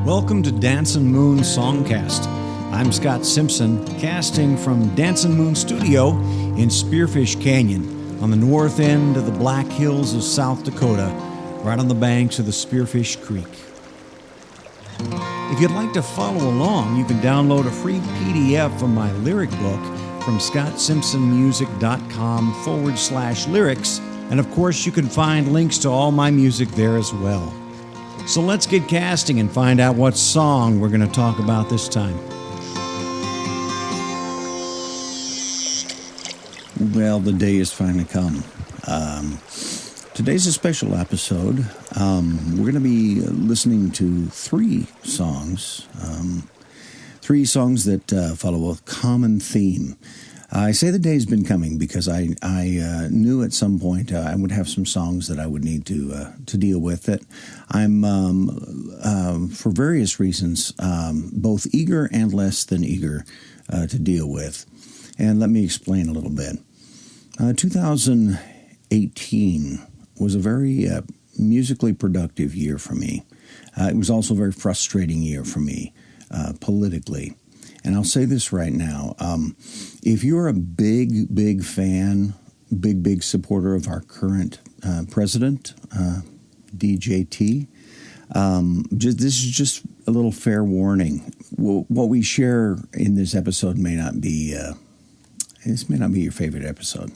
Welcome to Dancin Moon Songcast. I'm Scott Simpson, casting from Dancin Moon Studio in Spearfish Canyon on the north end of the Black Hills of South Dakota, right on the banks of the Spearfish Creek. If you'd like to follow along, you can download a free PDF from my lyric book from scottsimpsonmusic.com/lyrics, and of course you can find links to all my music there as well. So let's get casting and find out what song we're going to talk about this time. Well, the day has finally come. Today's a special episode. We're going to be listening to three songs that follow a common theme. I say the day's been coming because I knew at some point I would have some songs that I would need to deal with that I'm, for various reasons, both eager and less than eager to deal with. And let me explain a little bit. 2018 was a very musically productive year for me. It was also a very frustrating year for me politically. And I'll say this right now. If you're a big fan, big supporter of our current president, DJT, this is just a little fair warning. What we share in this episode may not be, this may not be your favorite episode.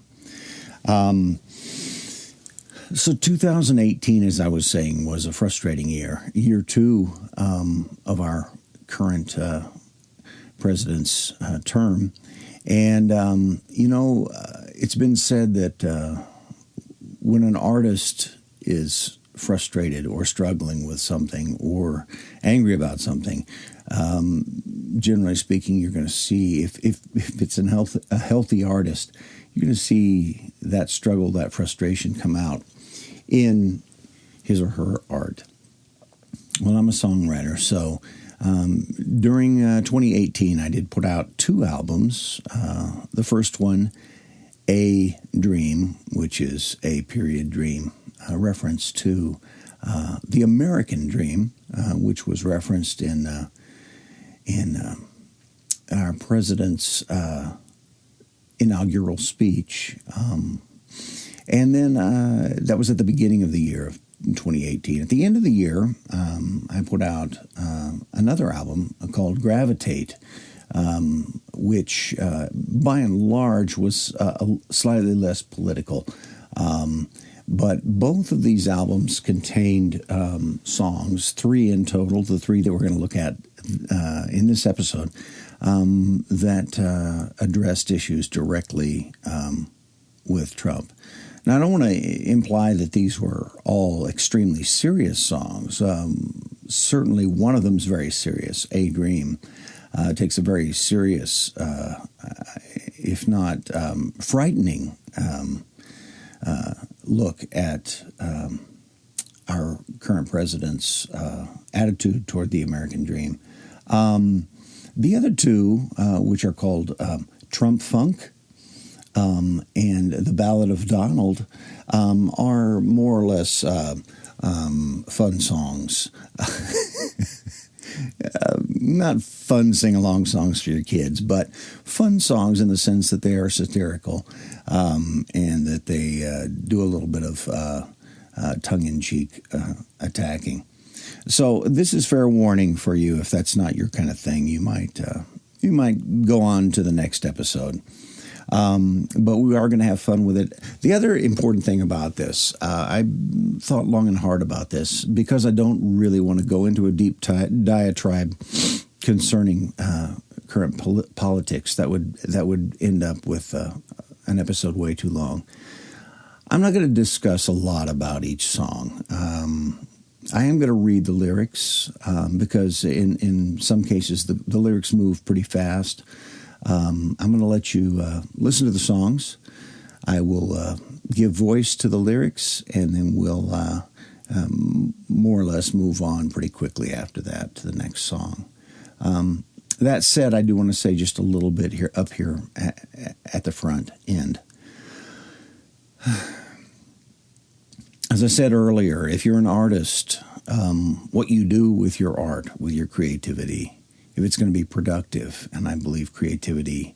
So 2018, as I was saying, was a frustrating year. Year two of our current president's term. And, it's been said that when an artist is frustrated or struggling with something or angry about something, generally speaking, you're going to see, if it's a healthy artist, you're going to see that struggle, that frustration come out in his or her art. Well, I'm a songwriter, so during 2018, I did put out two albums. The first one, A Dream, which is a period dream, a reference to the American dream, which was referenced in our president's inaugural speech. And then that was at the beginning of the year of 2018. At the end of the year, I put out another album called Gravitate, which by and large was slightly less political. But both of these albums contained songs, three in total, the three that we're going to look at in this episode, that addressed issues directly with Trump. Now, I don't want to imply that these were all extremely serious songs. Certainly one of them is very serious, A Dream. Takes a very serious, if not frightening, look at our current president's attitude toward the American dream. The other two, which are called Trumpfunk, and the Ballad of Donald, are more or less fun songs. Not fun sing-along songs for your kids, but fun songs in the sense that they are satirical, and that they do a little bit of tongue-in-cheek attacking. So this is fair warning for you. If that's not your kind of thing, you might go on to the next episode. But we are going to have fun with it. The other important thing about this, I thought long and hard about this, because I don't really want to go into a deep diatribe concerning current politics. That would end up with an episode way too long. I'm not going to discuss a lot about each song. I am going to read the lyrics because in some cases the lyrics move pretty fast. I'm going to let you listen to the songs. I will give voice to the lyrics, and then we'll more or less move on pretty quickly after that to the next song. That said, I do want to say just a little bit here up here at the front end. As I said earlier, if you're an artist what you do with your art, with your creativity, if it's going to be productive. And I believe creativity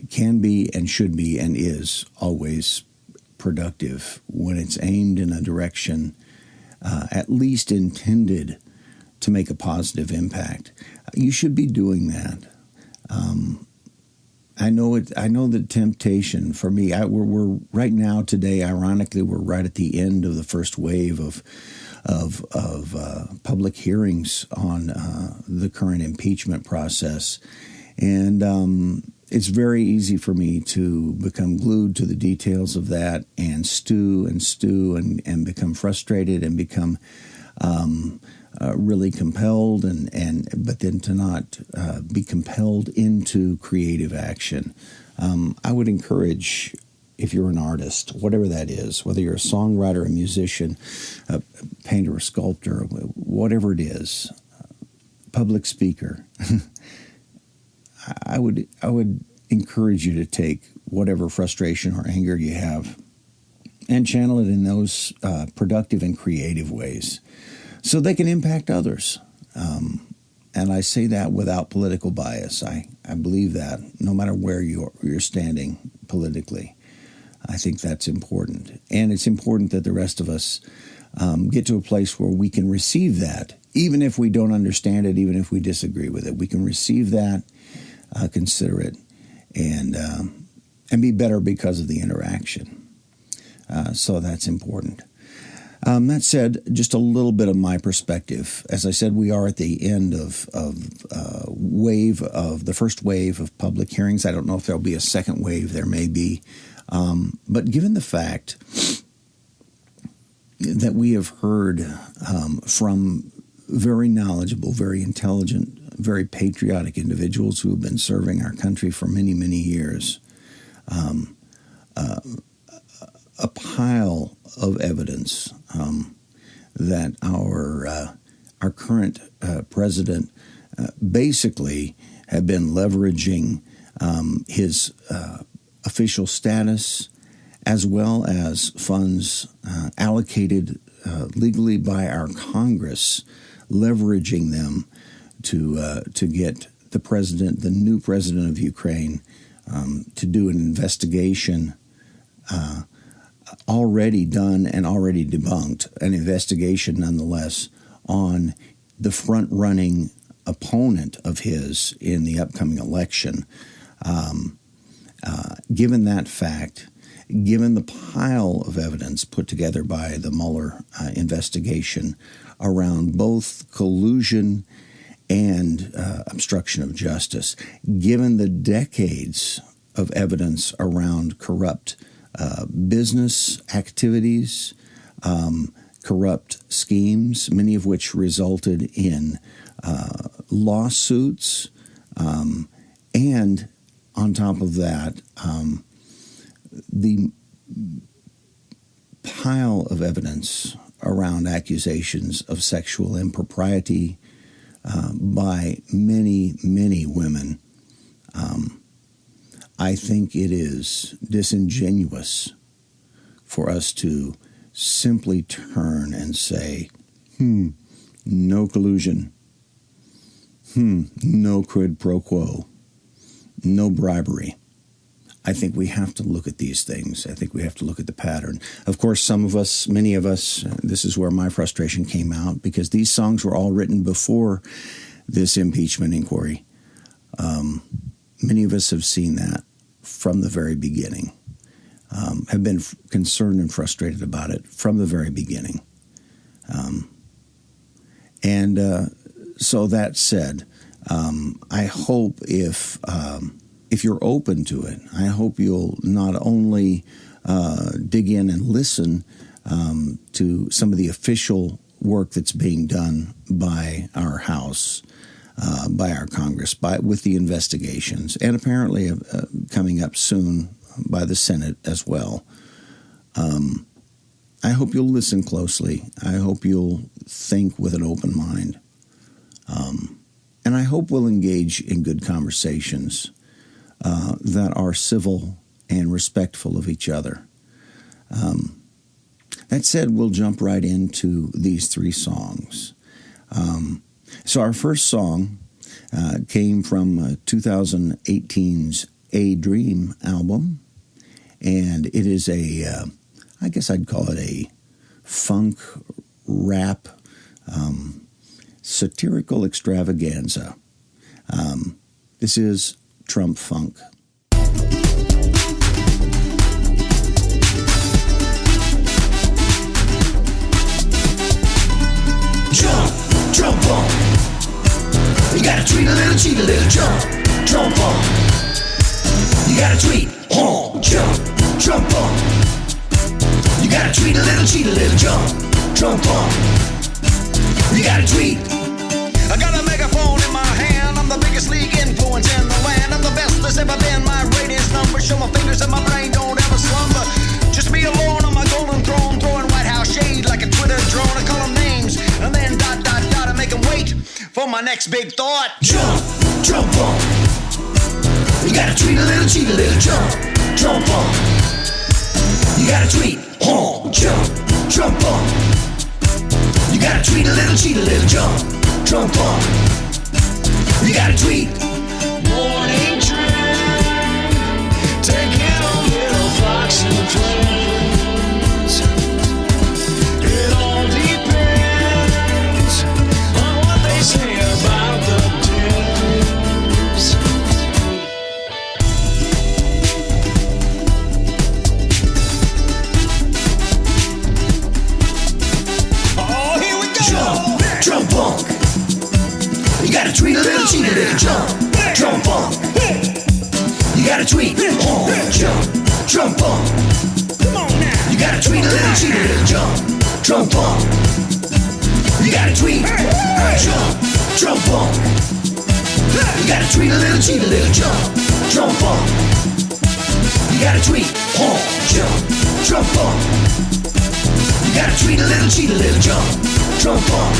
can be and should be and is always productive when it's aimed in a direction at least intended to make a positive impact. You should be doing that. I know the temptation for me. We're right now today. Ironically, we're right at the end of the first wave of public hearings on the current impeachment process, and it's very easy for me to become glued to the details of that and stew and become frustrated and become really compelled but then to not be compelled into creative action. I would encourage, if you're an artist, whatever that is, whether you're a songwriter, a musician, a painter, a sculptor, whatever it is, public speaker, I would encourage you to take whatever frustration or anger you have and channel it in those productive and creative ways so they can impact others. And I say that without political bias. I believe that no matter where you're standing politically, I think that's important. And it's important that the rest of us get to a place where we can receive that, even if we don't understand it, even if we disagree with it. We can receive that, consider it, and be better because of the interaction. So that's important. That said, just a little bit of my perspective. As I said, we are at the end of the first wave of public hearings. I don't know if there'll be a second wave. There may be. But given the fact that we have heard from very knowledgeable, very intelligent, very patriotic individuals who have been serving our country for many, many years, a pile of evidence that our current president basically had been leveraging his official status as well as funds allocated legally by our Congress, leveraging them to get the new president of Ukraine, to do an investigation already done and already debunked, an investigation nonetheless on the front-running opponent of his in the upcoming election. Given that fact, given the pile of evidence put together by the Mueller investigation around both collusion and obstruction of justice, given the decades of evidence around corrupt business activities, corrupt schemes, many of which resulted in lawsuits, and on top of that, the pile of evidence around accusations of sexual impropriety by many, many women, I think it is disingenuous for us to simply turn and say, no collusion, no quid pro quo, no bribery. I think we have to look at these things. I think we have to look at the pattern. Of course, many of us, this is where my frustration came out, because these songs were all written before this impeachment inquiry. Many of us have seen that from the very beginning, have been concerned and frustrated about it from the very beginning. So that said, I hope if you're open to it, I hope you'll not only dig in and listen to some of the official work that's being done by our House, by our Congress, with the investigations, and apparently coming up soon by the Senate as well. I hope you'll listen closely. I hope you'll think with an open mind. And I hope we'll engage in good conversations that are civil and respectful of each other. that said, we'll jump right into these three songs. So our first song came from 2018's A Dream album, and it is I guess I'd call it a funk rap satirical extravaganza. This is Trumpfunk. Trumpfunk. You gotta tweet a little, cheat a little, jump. Trumpfunk. You gotta tweet, jump. Trumpfunk. You gotta tweet a little, cheat a little, jump. Trumpfunk. You gotta tweet. I got a megaphone in my hand. I'm the biggest league influence in the land. I'm the best there's ever been. My ratings numbers show my fingers and my brain don't ever slumber. Just me alone on my golden throne, throwing White House shade like a Twitter drone. I call them names and then dot, dot, dot, and make them wait for my next big thought. Jump, Trumpfunk. You gotta tweet a little, cheat a little, jump. Trumpfunk. You gotta tweet, jump. Trumpfunk. You gotta tweet a little, cheat a little, jump. Trumpfunk. You gotta tweet. Morning train, taking on little fox and friends. It all depends on what they say about the Dems. Oh, here we go. Jump, Trumpfunk. You gotta tweet a little, cheat a little, jump. Trumpfunk. You gotta tweet, jump. Trumpfunk. Come on now. You gotta tweet a little, cheat a little, jump. Trumpfunk. You gotta tweet, jump. Trumpfunk. You gotta tweet a little, cheat a little, jump. Trumpfunk. You gotta tweet, jump. Trumpfunk. You gotta tweet a little, cheat a little, jump. Trumpfunk.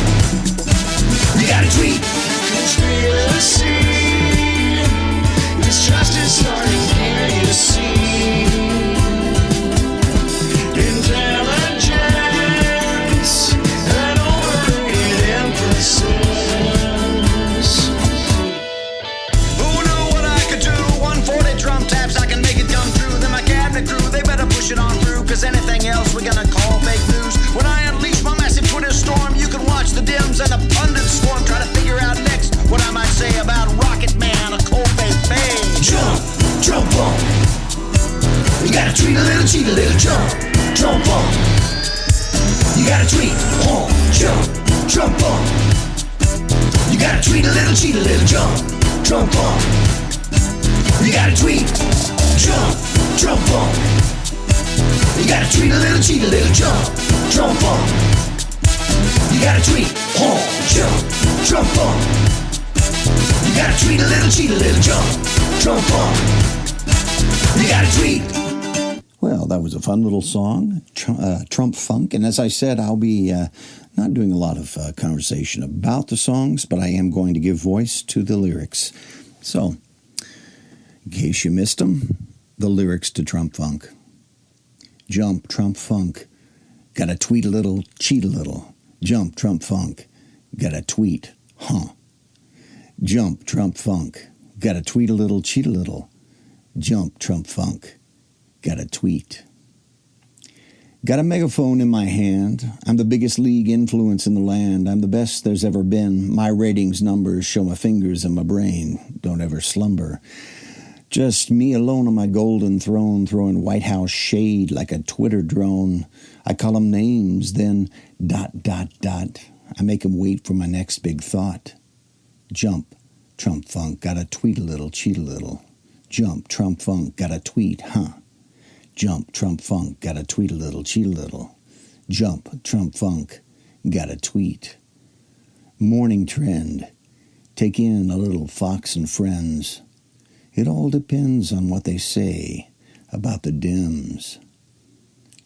You gotta tweet. Conspiracy. It's just starting here, you see. Intelligence and overrated emphasis. Who knew what I could do? 140 drum taps, I can make it come true. Then my cabinet crew, they better push it on through, cause anything else we're gonna call fake news. When I unleash my massive Twitter storm, you can watch the Dems and the pundits swarm, try to figure out next what I might say about Rocket Man, a cold-faced fame. Jump, Trumpfunk. You gotta tweet a little, cheat a little, jump. Trumpfunk. You gotta tweet, jump. Trumpfunk. You gotta tweet a little, cheat a little, jump. Trumpfunk. You gotta tweet, jump. Trumpfunk. You gotta tweet a little, cheat a little, jump. Trumpfunk. You gotta tweet, jump. Trumpfunk. You gotta tweet a little, cheat a little, jump. Trumpfunk. You gotta tweet. Well, that was a fun little song, Trumpfunk. And as I said, I'll be not doing a lot of conversation about the songs, but I am going to give voice to the lyrics. So, in case you missed them, the lyrics to Trumpfunk. Jump, Trumpfunk. Gotta tweet a little, cheat a little. Jump, Trumpfunk. Gotta tweet, Jump, Trumpfunk. Gotta tweet a little, cheat a little. Jump, Trumpfunk. Gotta tweet. Got a megaphone in my hand. I'm the biggest league influence in the land. I'm the best there's ever been. My ratings numbers show my fingers and my brain don't ever slumber. Just me alone on my golden throne, throwing White House shade like a Twitter drone. I call them names, then ... I make them wait for my next big thought. Jump, Trumpfunk, gotta tweet a little, cheat a little. Jump, Trumpfunk, gotta tweet, Jump, Trumpfunk, gotta tweet a little, cheat a little. Jump, Trumpfunk, gotta tweet. Morning trend, take in a little Fox and Friends. It all depends on what they say about the Dems.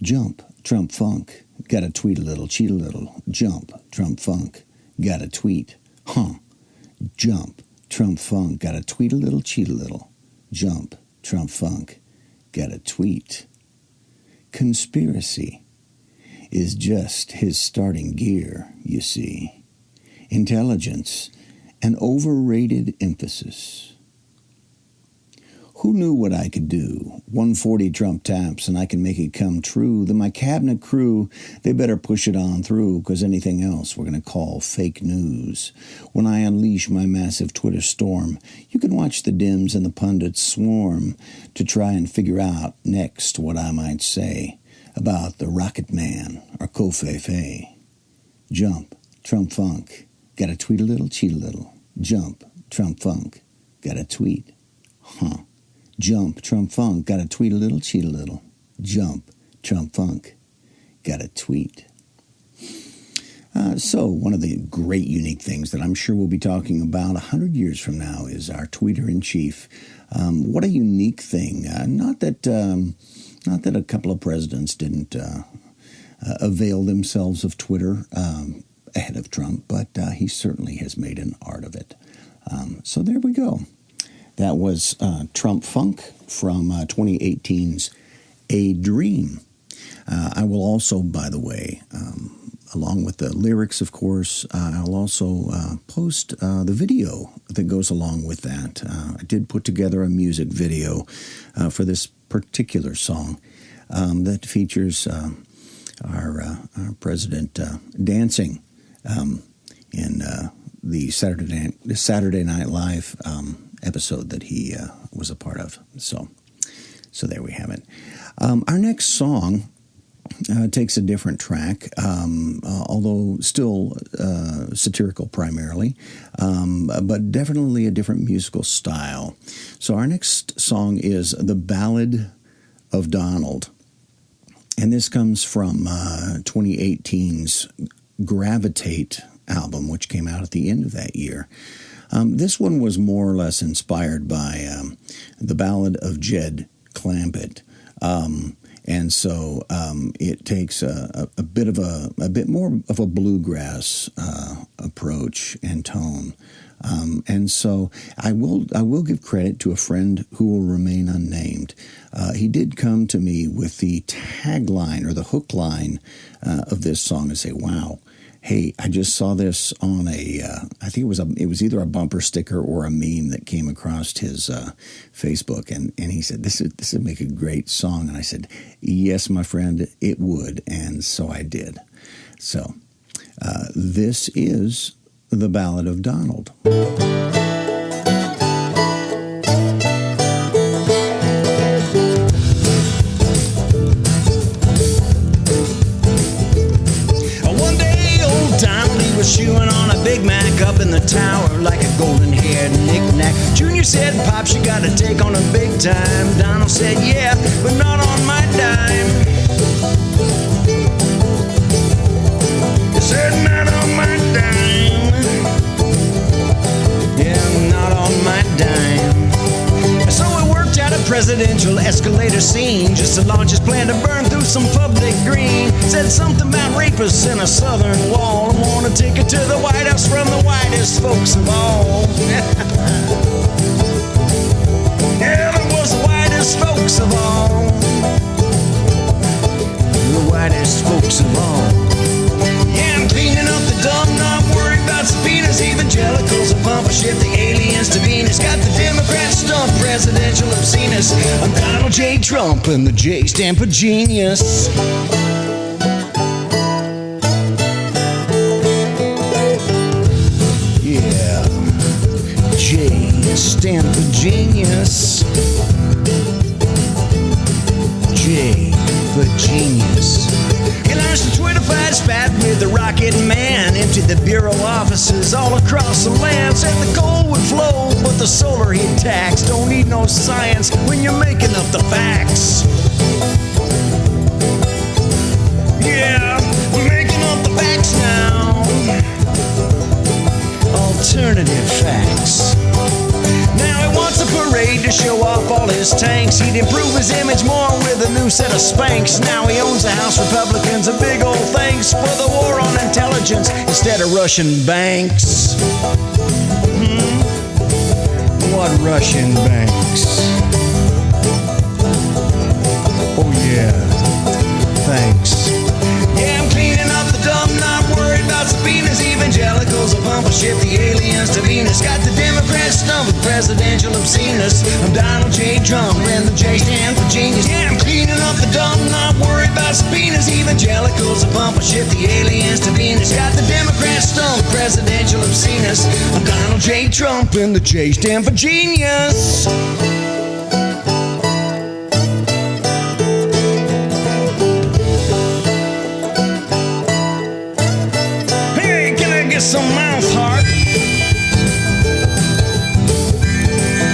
Jump, Trumpfunk, gotta tweet a little, cheat a little. Jump, Trumpfunk, gotta tweet, Jump, Trumpfunk, gotta tweet a little, cheat a little. Jump, Trumpfunk, gotta tweet. Conspiracy. is just his starting gear, you see. Intelligence, an overrated emphasis. Who knew what I could do? 140 Trump taps and I can make it come true. Then my cabinet crew, they better push it on through, because anything else we're going to call fake news. When I unleash my massive Twitter storm, you can watch the Dems and the pundits swarm to try and figure out next what I might say about the Rocket Man or Covfefe. Jump, Trumpfunk, gotta tweet a little, cheat a little. Jump, Trumpfunk, gotta tweet. Huh. Jump, Trumpfunk, gotta tweet a little, cheat a little. Jump, Trumpfunk, gotta tweet. So one of the great unique things that I'm sure we'll be talking about 100 years from now is our tweeter-in-chief. What a unique thing. Not that a couple of presidents didn't avail themselves of Twitter ahead of Trump, but he certainly has made an art of it. So there we go. That was Trumpfunk from 2018's A Dream. I will also, by the way, along with the lyrics, of course, I'll also post the video that goes along with that. I did put together a music video for this particular song that features our president dancing in the Saturday Night Live episode that he was a part of. So there we have it. Our next song takes a different track, although still satirical primarily, but definitely a different musical style. So our next song is The Ballad of Donald. And this comes from 2018's Gravitate album, which came out at the end of that year. This one was more or less inspired by The Ballad of Jed Clampett. And so it takes a bit more of a bluegrass approach and tone. And so I will give credit to a friend who will remain unnamed. He did come to me with the tagline or the hook line of this song and say, "Wow, hey, I just saw this on I think it was either a bumper sticker or a meme that came across his Facebook." And he said, this would make a great song. And I said, "Yes, my friend, it would." And so I did. So this is The Ballad of Donald. Chewing on a Big Mac up in the tower like a golden-haired knick-knack. Junior said, "Pops, you gotta take on him big time." Donald said, "Yeah, but not on my dime." He said, "Not on my dime." Yeah, not on my dime. So it worked out a presidential escalator scene just to launch his plan to burn through some public green. Said something about rapists in a southern wall. I want to take it to the White House from the whitest folks of all. Yeah, it was the whitest folks of all. The whitest folks of all. Yeah, I'm cleaning up the dumb, not worried about subpoenas. Evangelicals will pump a ship the aliens to Venus. Got the Democrats stumped, presidential obsceneness. I'm Donald J. Trump and the J stand for genius. Yeah, J stand for genius. J for genius. He launched a Twitter fight spat with the Rocket Man. Emptied the bureau offices all across the land. Said the coal would flow, but the solar he'd tax. Don't need no science when you're making up the facts. Yeah, we're making up the facts now. Alternative facts. Now he wants a parade to show off all his tanks. He'd improve his image more with a new set of Spanx. Now he owns the House Republicans. A big old thanks for the war on intelligence instead of Russian banks. What Russian banks? Oh yeah, thanks. Yeah, I'm ship the aliens to Venus. Got the Democrats stumped with presidential obsceneness. I'm Donald J. Trump, and the J stand for genius. Yeah, I'm cleaning up the dump, not worried about subpoenas. Evangelicals are pumping ship the aliens to Venus. Got the Democrats stumped with presidential obsceneness. I'm Donald J. Trump, and the J stand for genius. Some mouth heart.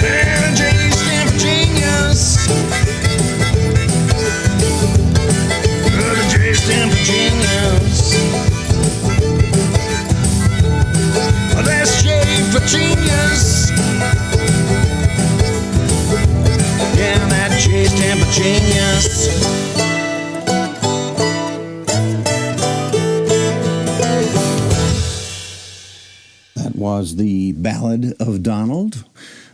And a J stand for genius. The J stand for genius. That's J for genius. Yeah, that J stand for genius. Was the Ballad of Donald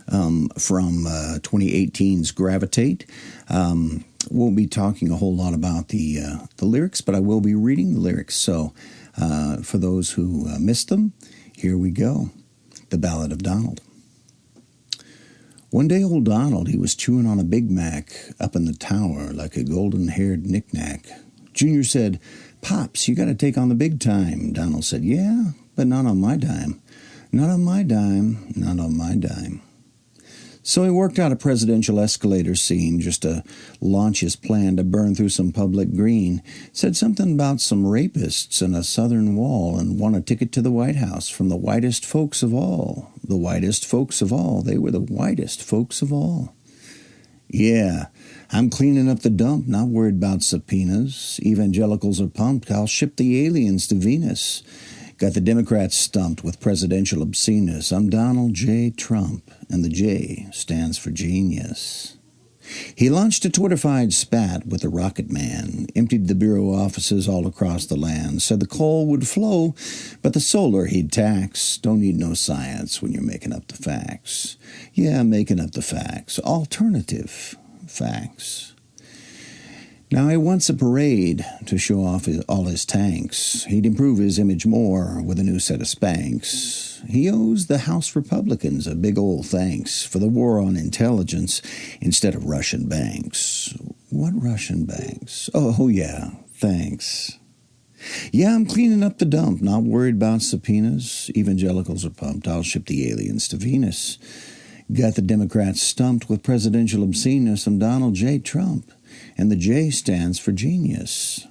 from 2018's Gravitate. Won't be talking a whole lot about the lyrics, but I will be reading the lyrics. So for those who missed them, here we go. The Ballad of Donald. One day old Donald, he was chewing on a Big Mac up in the tower like a golden-haired knick-knack. Junior said, "Pops, you got to take on the big time." Donald said, "Yeah, but not on my dime. Not on my dime, not on my dime." So he worked out a presidential escalator scene just to launch his plan to burn through some public green. Said something about some rapists and a southern wall and won a ticket to the White House from the whitest folks of all. The whitest folks of all. They were the whitest folks of all. Yeah, I'm cleaning up the dump, not worried about subpoenas. Evangelicals are pumped. I'll ship the aliens to Venus. Got the Democrats stumped with presidential obsceneness. I'm Donald J. Trump, and the J stands for genius. He launched a Twitterfied spat with the Rocket Man, emptied the bureau offices all across the land, said the coal would flow, but the solar he'd tax. Don't need no science when you're making up the facts. Yeah, making up the facts. Alternative facts. Now he wants a parade to show off all his tanks. He'd improve his image more with a new set of Spanx. He owes the House Republicans a big old thanks for the war on intelligence instead of Russian banks. What Russian banks? Oh yeah, thanks. Yeah, I'm cleaning up the dump, not worried about subpoenas. Evangelicals are pumped. I'll ship the aliens to Venus. Got the Democrats stumped with presidential obsceneness. I'm Donald J. Trump, and the J stands for genius.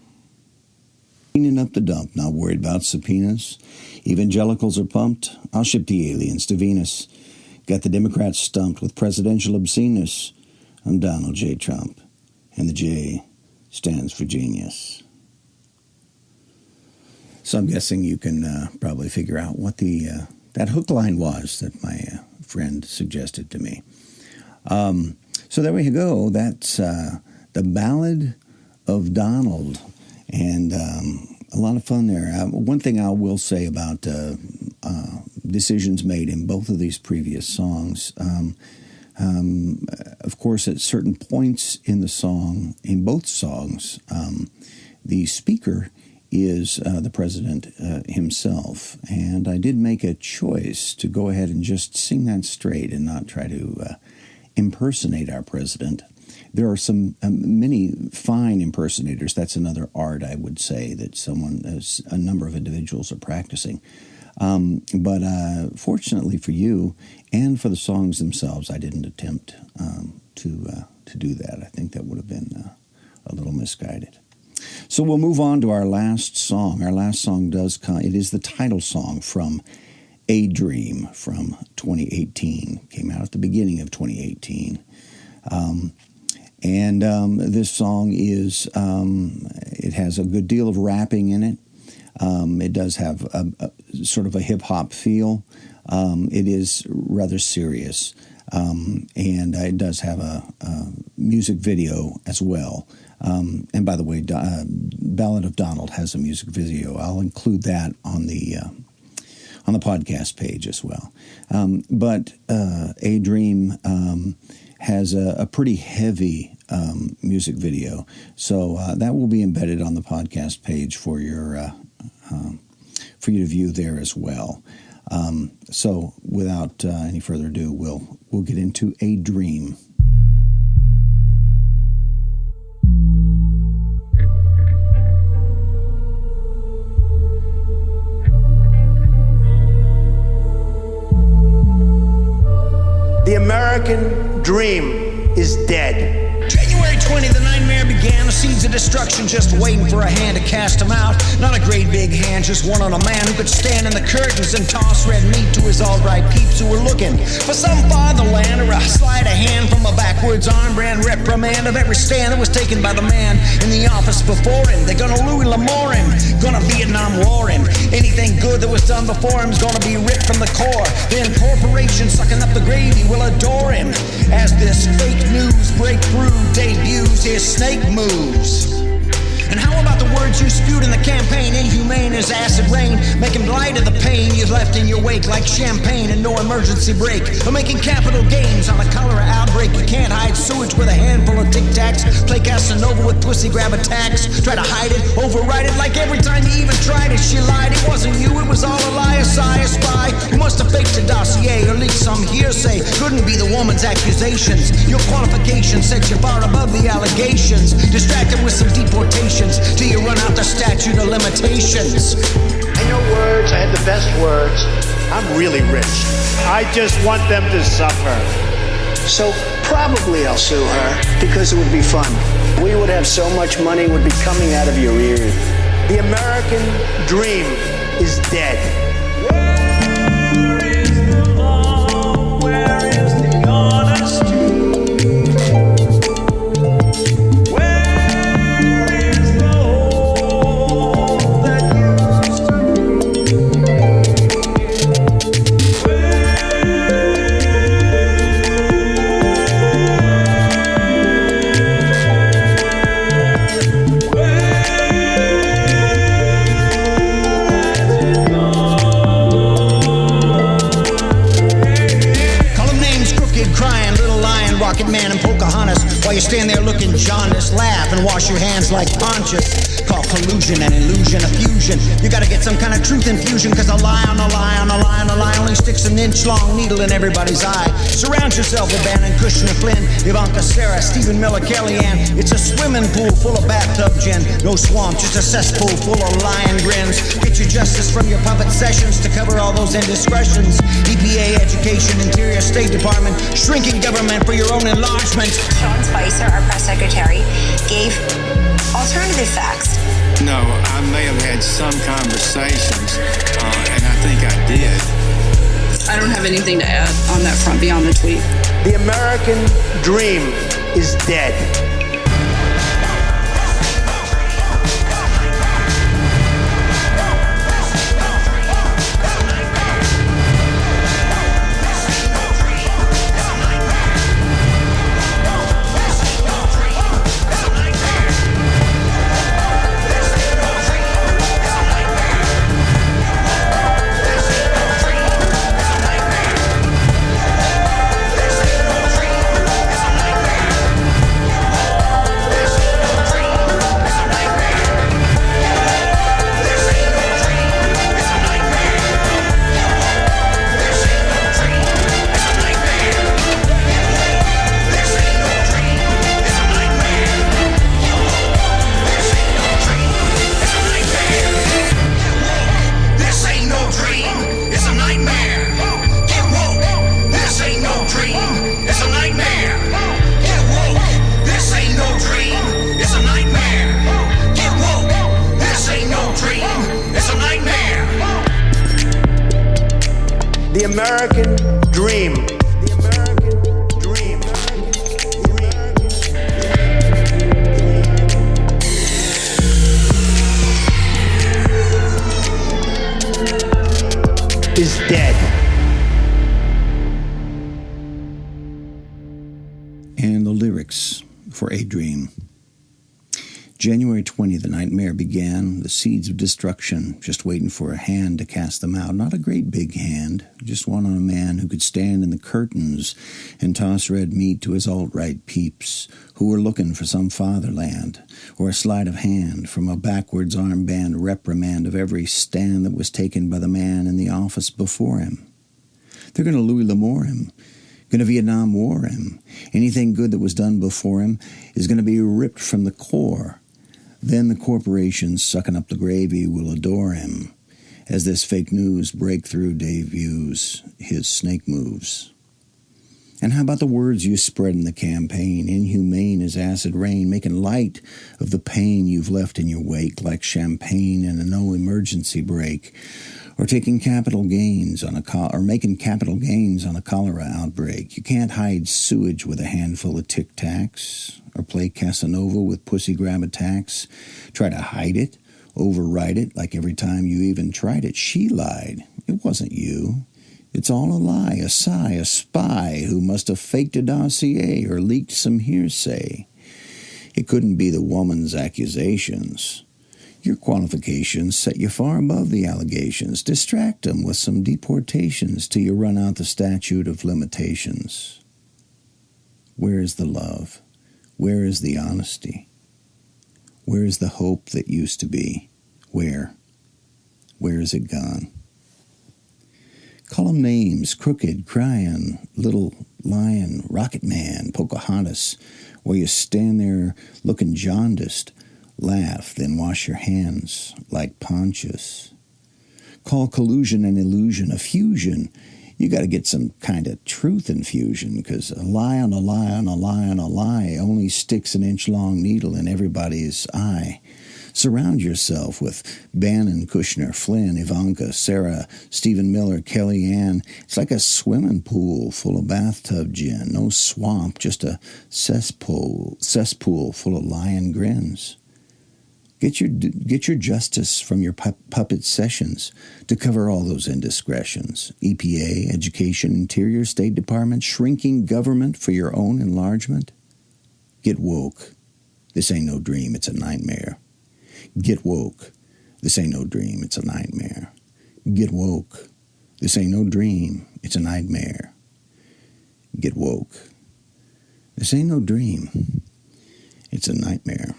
Cleaning up the dump, not worried about subpoenas. Evangelicals are pumped. I'll ship the aliens to Venus. Got the Democrats stumped with presidential obsceneness. I'm Donald J. Trump, and the J stands for genius. So I'm guessing you can probably figure out what the that hook line was that my friend suggested to me. So there we go. That's the Ballad of Donald, and a lot of fun there. One thing I will say about decisions made in both of these previous songs, of course, at certain points in the song, in both songs, the speaker is the president himself, and I did make a choice to go ahead and just sing that straight and not try to impersonate our president. There are some many fine impersonators. That's another art, I would say, that a number of individuals are practicing. But fortunately for you and for the songs themselves, I didn't attempt to do that. I think that would have been a little misguided. So we'll move on to our last song. Our last song it is the title song from A Dream from 2018. Came out at the beginning of 2018. And this song is, it has a good deal of rapping in it. It does have a sort of a hip-hop feel. It is rather serious. And it does have a music video as well. And by the way, Ballad of Donald has a music video. I'll include that on the podcast page as well. But A Dream has a pretty heavy music video, so that will be embedded on the podcast page for you to view there as well. So without any further ado, we'll get into A Dream. The American dream is dead. January 20, the nightmare began. The seeds of destruction just waiting for a hand to cast them out. Not a great big hand, just one on a man who could stand in the curtains and toss red meat to his all-right peeps who were looking for some fatherland or a sleight of hand from a backwards arm-brand reprimand of every stand that was taken by the man in the office before him. They're gonna Louis L'Amour him, gonna Vietnam War him. Anything good that was done before him's gonna be ripped from the core. Then corporations sucking up the gravy will adore him as this fake news breakthrough debuts his snake moves. And how about the words you spewed in the campaign? Inhumane as acid rain, making light of the pain you've left in your wake like champagne and no emergency brake. Or making capital gains on a cholera outbreak. You can't hide sewage with a handful of Tic Tacs. Play Casanova with pussy grab attacks. Try to hide it, override it like every time you even tried it. She lied, it wasn't you, it was all a lie, a sigh, a spy. You must have faked a dossier or leaked some hearsay. Couldn't be the woman's accusations. Your qualifications set you far above the allegations. Distracted with some deportation till you run out the statute of limitations. I know words, I had the best words. I'm really rich. I just want them to suffer. So probably I'll sue her because it would be fun. We would have so much money would be coming out of your ears. The American dream is dead. Where is the law? Where is the honesty? Rocket Man and Pocahontas while you stand there looking jaundiced. Laugh and wash your hands like Pontius. Call collusion and illusion a fusion. You gotta get some kind of truth infusion, cause a lie on a lie on a lie on a lie only sticks an inch-long needle in everybody's eye. Surround yourself with Bannon, Kushner, Flynn, Ivanka, Sarah, Stephen Miller, Kellyanne. It's a swimming pool full of bathtub gin. No swamp, just a cesspool full of lion grins. Get your justice from your puppet sessions to cover all those indiscretions. EPA, Education, Interior, State Department, shrinking government for your own enlargement. Sean Spicer, our press secretary, gave alternative facts. No, I may have had some conversations, and I think I did. I don't have anything to add on that front beyond the tweet. The American dream is dead. The American dream. The American dream. Is dead. And the lyrics for A Dream. January 20, the nightmare began, the seeds of destruction, just waiting for a hand to cast them out. Not a great big hand, just one on a man who could stand in the curtains and toss red meat to his alt-right peeps, who were looking for some fatherland, or a sleight of hand from a backwards armband reprimand of every stand that was taken by the man in the office before him. They're going to Louis L'Amour him, going to Vietnam War him. Anything good that was done before him is going to be ripped from the core. Then the corporations sucking up the gravy will adore him as this fake news breakthrough debuts his snake moves. And how about the words you spread in the campaign, inhumane as acid rain, making light of the pain you've left in your wake like champagne in a no-emergency break, or taking capital gains on making capital gains on a cholera outbreak. You can't hide sewage with a handful of Tic Tacs, or play Casanova with pussy grab attacks. Try to hide it, override it, like every time you even tried it. She lied. It wasn't you. It's all a lie, a sigh, a spy who must have faked a dossier or leaked some hearsay. It couldn't be the woman's accusations. Your qualifications set you far above the allegations. Distract them with some deportations till you run out the statute of limitations. Where is the love? Where is the honesty? Where is the hope that used to be? Where? Where is it gone? Call them names, Crooked, Crying, Little Lion, Rocket Man, Pocahontas, while you stand there looking jaundiced. Laugh, then wash your hands like Pontius. Call collusion an illusion, a fusion. You got to get some kind of truth infusion, because a lie on a lie on a lie on a lie only sticks an inch-long needle in everybody's eye. Surround yourself with Bannon, Kushner, Flynn, Ivanka, Sarah, Stephen Miller, Kellyanne. It's like a swimming pool full of bathtub gin. No swamp, just a cesspool full of lion grins. Get your justice from your puppet sessions to cover all those indiscretions. EPA, Education, Interior, State Department, shrinking government for your own enlargement. Get woke. This ain't no dream, it's a nightmare. Get woke. This ain't no dream, it's a nightmare. Get woke. This ain't no dream, it's a nightmare. Get woke. This ain't no dream, it's a nightmare.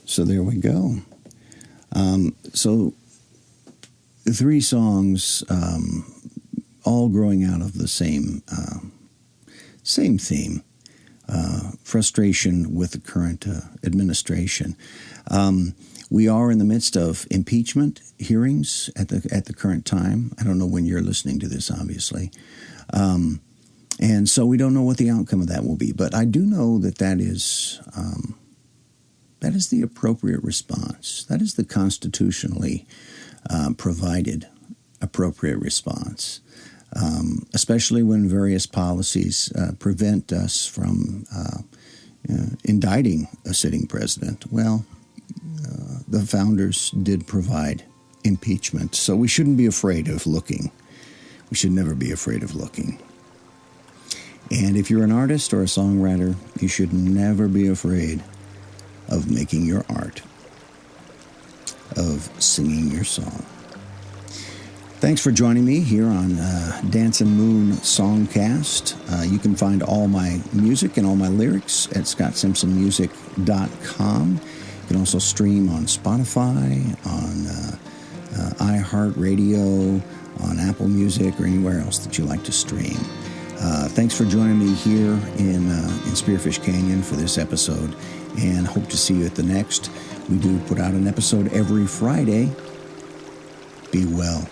So there we go. So 3 songs, all growing out of the same theme. Frustration with the current administration. We are in the midst of impeachment hearings at the current time. I don't know when you're listening to this, obviously. And so we don't know what the outcome of that will be. But I do know that is the appropriate response. That is the constitutionally provided appropriate response. Especially when various policies prevent us from indicting a sitting president. Well, the founders did provide impeachment, so we shouldn't be afraid of looking. We should never be afraid of looking. And if you're an artist or a songwriter, you should never be afraid of making your art, of singing your song. Thanks for joining me here on Dancin Moon Songcast. You can find all my music and all my lyrics at ScottSimpsonMusic.com. You can also stream on Spotify, on iHeartRadio, on Apple Music, or anywhere else that you like to stream. Thanks for joining me here in Spearfish Canyon for this episode, and hope to see you at the next. We do put out an episode every Friday. Be well.